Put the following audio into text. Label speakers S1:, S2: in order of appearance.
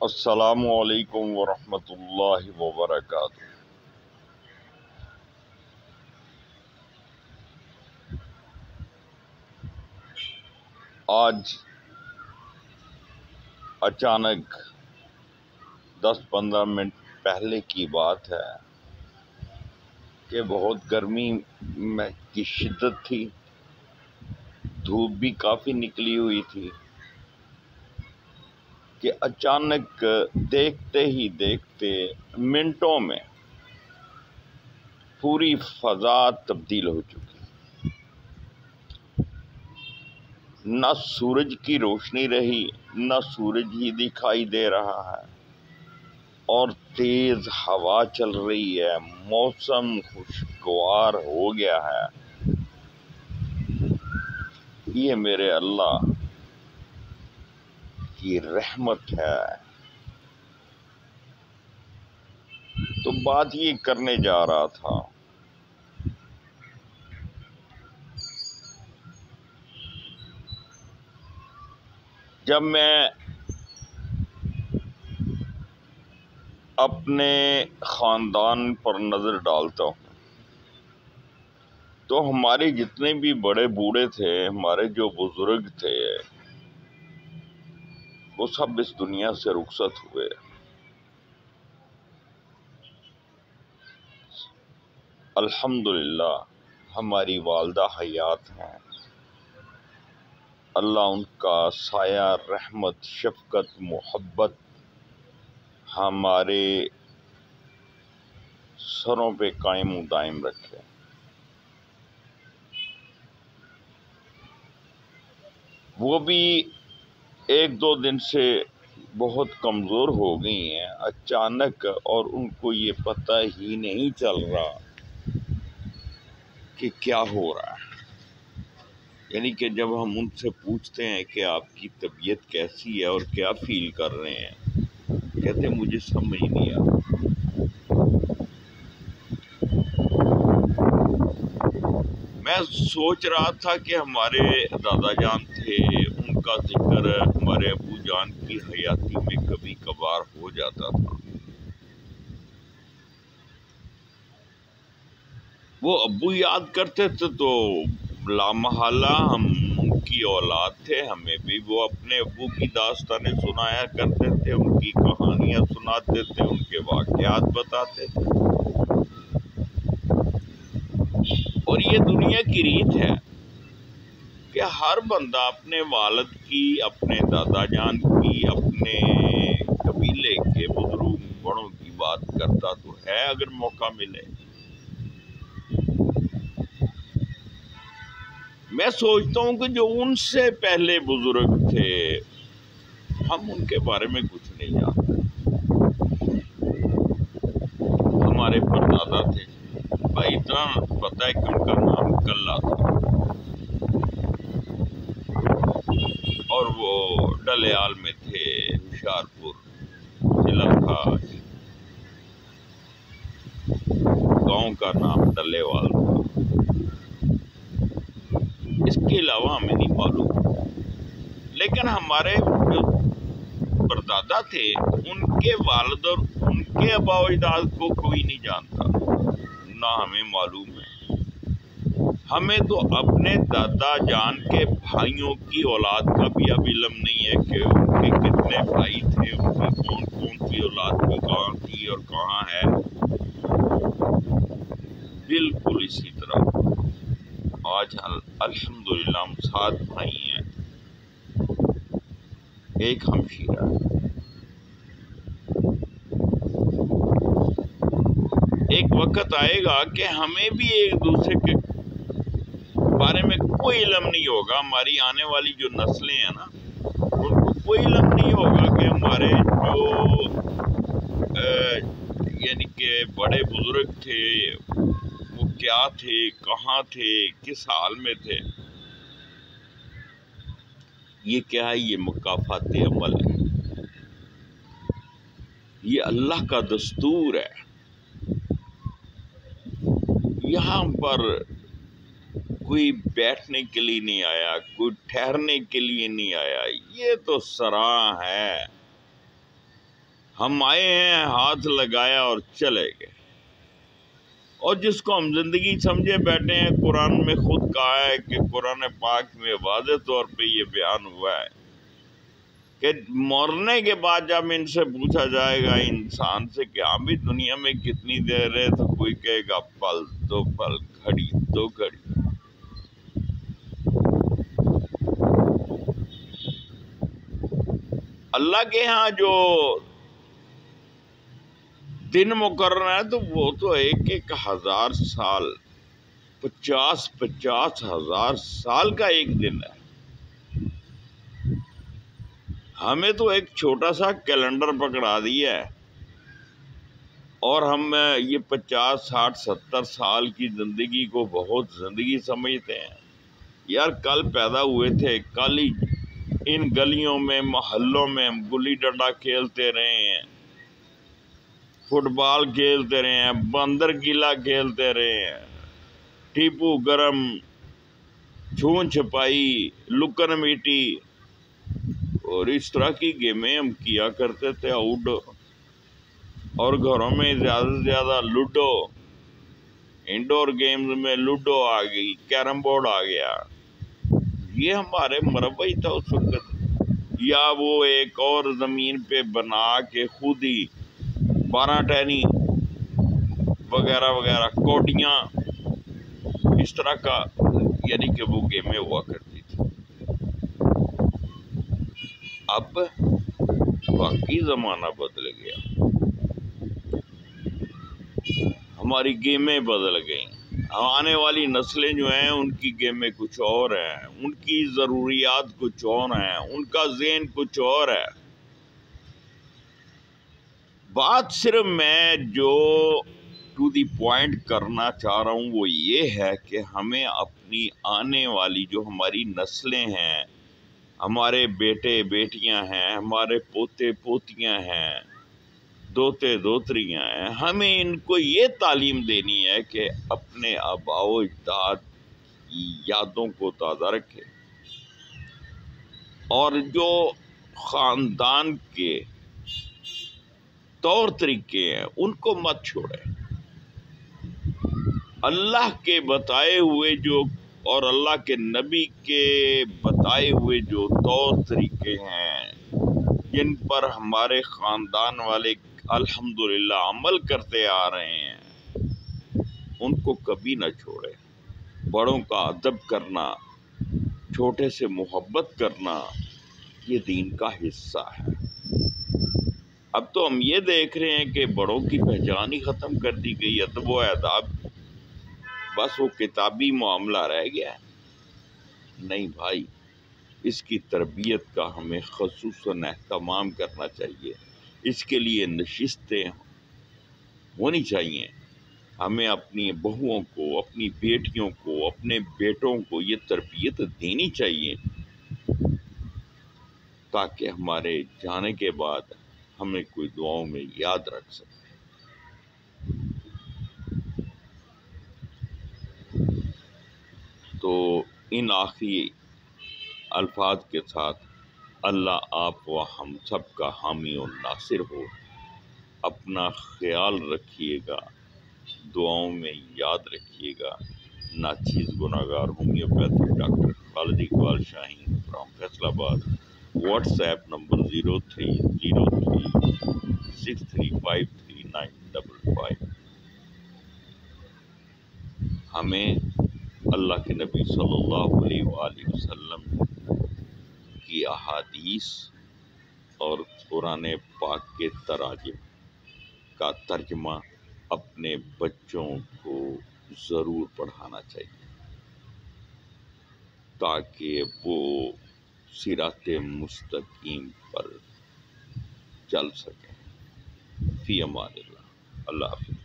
S1: السلام علیکم ورحمۃ اللہ وبرکاتہ۔ آج اچانک 10-15 منٹ پہلے کی بات ہے کہ بہت گرمی کی شدت تھی، دھوپ بھی کافی نکلی ہوئی تھی کہ اچانک دیکھتے ہی دیکھتے منٹوں میں پوری فضا تبدیل ہو چکی، نہ سورج کی روشنی رہی، نہ سورج ہی دکھائی دے رہا ہے، اور تیز ہوا چل رہی ہے، موسم خوشگوار ہو گیا ہے۔ یہ میرے اللہ کی رحمت ہے۔ تو بات یہ کرنے جا رہا تھا، جب میں اپنے خاندان پر نظر ڈالتا ہوں تو ہمارے جتنے بھی بڑے بوڑھے تھے، ہمارے جو بزرگ تھے، وہ سب اس دنیا سے رخصت ہوئے۔ الحمدللہ ہماری والدہ حیات ہیں، اللہ ان کا سایہ رحمت، شفقت، محبت ہمارے سروں پہ قائم و دائم رکھے۔ وہ بھی 1-2 دن سے بہت کمزور ہو گئی ہیں اچانک، اور ان کو یہ پتہ ہی نہیں چل رہا کہ کیا ہو رہا ہے۔ یعنی کہ جب ہم ان سے پوچھتے ہیں کہ آپ کی طبیعت کیسی ہے اور کیا فیل کر رہے ہیں، کہتے ہیں مجھے سمجھ نہیں آتا۔ میں سوچ رہا تھا کہ ہمارے دادا جان تھے، ان کا ذکر ہمارے ابو جان کی حیاتی میں کبھی کبھار ہو جاتا تھا۔ وہ ابو یاد کرتے تھے تو لامحالہ ہم ان کی اولاد تھے، ہمیں بھی وہ اپنے ابو کی داستانیں سنایا کرتے تھے، ان کی کہانیاں سناتے تھے، ان کے واقعات بتاتے تھے۔ اور یہ دنیا کی ریت ہے کہ ہر بندہ اپنے والد کی، اپنے دادا جان کی، اپنے قبیلے کے بزرگ بڑوں کی بات کرتا تو ہے اگر موقع ملے۔ میں سوچتا ہوں کہ جو ان سے پہلے بزرگ تھے، ہم ان کے بارے میں کچھ نہیں جانتے۔ ہمارے پردادا تھے، بھائی اتنا پتہ ہے کہ ان کا نام کلّا تھا، اور وہ ڈلیال میں تھے، ہوشیارپور ضلع تھا، گاؤں کا نام ڈلیوال تھا۔ اس کے علاوہ ہمیں نہیں معلوم، لیکن ہمارے جو پردادا تھے ان کے والد اور ان کے آباء و اجداد کو کوئی نہیں جانتا، نہ ہمیں معلوم ہے۔ ہمیں تو اپنے دادا جان کے بھائیوں کی اولاد کا بھی اب علم نہیں ہے کہ ان کے کتنے بھائی تھے، ان کی کون کون سی اولاد کی کہاں تھی اور کہاں ہے۔ بالکل اسی طرح آج الحمدللہ ہم 7 بھائی ہیں، ایک ہمشیرہ ہے۔ ایک وقت آئے گا کہ ہمیں بھی ایک دوسرے کے بارے میں کوئی علم نہیں ہوگا، ہماری آنے والی جو نسلیں ہیں نا، ان کو کوئی علم نہیں ہوگا کہ ہمارے جو یعنی کہ بڑے بزرگ تھے وہ کیا تھے، کہاں تھے، کس حال میں تھے۔ یہ کیا ہے؟ یہ مکافات عمل ہے، یہ اللہ کا دستور ہے۔ یہاں پر کوئی بیٹھنے کے لیے نہیں آیا، کوئی ٹھہرنے کے لیے نہیں آیا، یہ تو سراہ ہے ہم آئے ہیں، ہاتھ لگایا اور چلے گئے، اور جس کو ہم زندگی سمجھے بیٹھے ہیں، قرآن میں خود کہا ہے کہ قرآن پاک میں واضح طور پہ یہ بیان ہوا ہے کہ مرنے کے بعد جب ان سے پوچھا جائے گا انسان سے کہ ہم بھی دنیا میں کتنی دیر رہے، تو کوئی کہے گا پل، 2 پل، گھڑی، 2 گھڑی۔ اللہ کے ہاں جو دن مقرر ہے تو وہ تو 1,000 سال، 50 ہزار سال کا ایک دن ہے۔ ہمیں تو ایک چھوٹا سا کیلنڈر پکڑا دیا ہے، اور ہم یہ 50 60 70 سال کی زندگی کو بہت زندگی سمجھتے ہیں۔ یار کل پیدا ہوئے تھے، کل ہی ان گلیوں میں، محلوں میں ہم گلی ڈنڈا کھیلتے رہے ہیں، فٹ بال کھیلتے رہے ہیں، بندر گیلا کھیلتے رہے ہیں، ٹیپو گرم، چھون چھپائی، لکن میٹی، اور اس طرح کی گیمیں ہم کیا کرتے تھے آؤٹ ڈور، اور گھروں میں زیادہ سے زیادہ لوڈو، انڈور گیمز میں لوڈو آ گئی، کیرم بورڈ آ گیا، یہ ہمارے مربع تھا اس وقت۔ یا وہ ایک اور زمین پہ بنا کے خود ہی 12 ٹہنی وغیرہ وغیرہ، کوڈیاں، اس طرح کا، یعنی کہ وہ گیمیں ہوا کرتی تھی۔ اب باقی زمانہ بدل گیا، ہماری گیمیں بدل گئیں، آنے والی نسلیں جو ہیں ان کی گیمیں کچھ اور ہیں، ان کی ضروریات کچھ اور ہیں، ان کا ذہن کچھ اور ہے۔ بات صرف میں جو ٹو دی پوائنٹ کرنا چاہ رہا ہوں وہ یہ ہے کہ ہمیں اپنی آنے والی جو ہماری نسلیں ہیں، ہمارے بیٹے بیٹیاں ہیں، ہمارے پوتے پوتیاں ہیں، دوتے دوتریاں ہیں، ہمیں ان کو یہ تعلیم دینی ہے کہ اپنے آباء و اجداد کی یادوں کو تازہ رکھے، اور جو خاندان کے طور طریقے ہیں ان کو مت چھوڑیں۔ اللہ کے بتائے ہوئے جو، اور اللہ کے نبی کے بتائے ہوئے جو طور طریقے ہیں جن پر ہمارے خاندان والے الحمدللہ عمل کرتے آ رہے ہیں، ان کو کبھی نہ چھوڑیں۔ بڑوں کا ادب کرنا، چھوٹے سے محبت کرنا، یہ دین کا حصہ ہے۔ اب تو ہم یہ دیکھ رہے ہیں کہ بڑوں کی پہچان ہی ختم کر دی گئی، ادب و آداب بس وہ کتابی معاملہ رہ گیا ہے۔ نہیں بھائی، اس کی تربیت کا ہمیں خصوصاً اہتمام کرنا چاہیے، اس کے لیے نشستیں ہونی چاہیے۔ ہمیں اپنی بہوؤں کو، اپنی بیٹیوں کو، اپنے بیٹوں کو یہ تربیت دینی چاہیے تاکہ ہمارے جانے کے بعد ہمیں کوئی دعاؤں میں یاد رکھ سکے۔ تو ان آخری الفاظ کے ساتھ اللہ آپ و ہم سب کا حامی و ناصر ہو۔ اپنا خیال رکھیے گا، دعاؤں میں یاد رکھیے گا۔ ناچیز گناہگار homeopathic doctor Khalid Iqbal Shaheen from Faisalabad. WhatsApp number 030363539555۔ ہمیں اللہ کے نبی صلی اللہ علیہ وآلہ وسلم کی احادیث اور قرآن پاک کے تراجم کا ترجمہ اپنے بچوں کو ضرور پڑھانا چاہیے تاکہ وہ صراط مستقیم پر چل سکیں۔ فی امان اللہ، اللہ حافظ۔